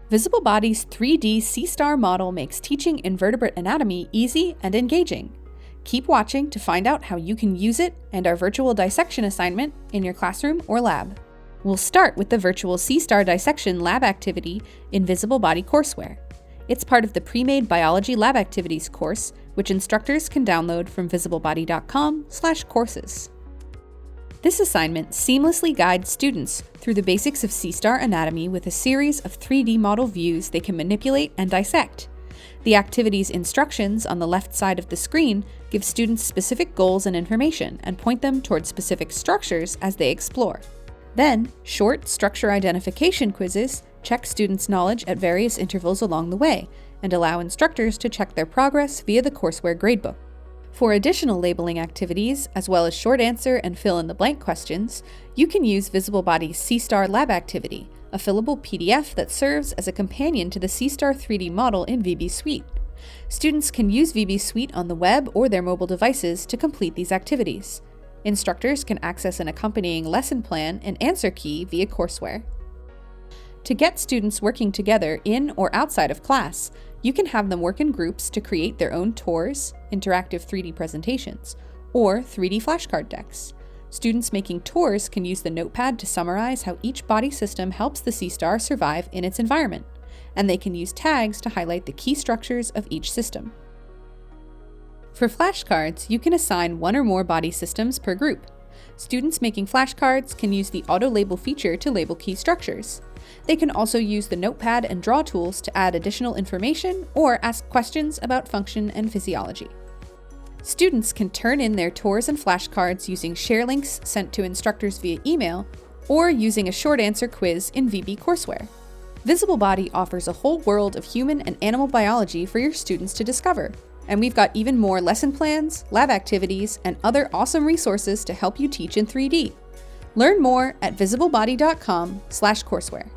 Visible Body's 3D C-star model makes teaching invertebrate anatomy easy and engaging. Keep watching to find out how you can use it and our virtual dissection assignment in your classroom or lab. We'll start with the virtual C-star dissection lab activity in Visible Body courseware. It's part of the pre-made Biology Lab Activities course, which instructors can download from visiblebody.com/courses. This assignment seamlessly guides students through the basics of C-star anatomy with a series of 3D model views they can manipulate and dissect. The activity's instructions on the left side of the screen give students specific goals and information and point them toward specific structures as they explore. Then, short structure identification quizzes check students' knowledge at various intervals along the way and allow instructors to check their progress via the courseware gradebook. For additional labeling activities, as well as short answer and fill-in-the-blank questions, you can use Visible Body's C-star lab activity, a fillable PDF that serves as a companion to the C-star 3D model in VB Suite. Students can use VB Suite on the web or their mobile devices to complete these activities. Instructors can access an accompanying lesson plan and answer key via courseware. To get students working together in or outside of class, you can have them work in groups to create their own tours, interactive 3D presentations, or 3D flashcard decks. Students making tours can use the notepad to summarize how each body system helps the C-star survive in its environment, and they can use tags to highlight the key structures of each system. For flashcards, you can assign one or more body systems per group. Students making flashcards can use the auto-label feature to label key structures. They can also use the notepad and draw tools to add additional information or ask questions about function and physiology. Students can turn in their tours and flashcards using share links sent to instructors via email or using a short answer quiz in VB courseware. Visible Body offers a whole world of human and animal biology for your students to discover. And we've got even more lesson plans, lab activities, and other awesome resources to help you teach in 3D. Learn more at visiblebody.com/courseware.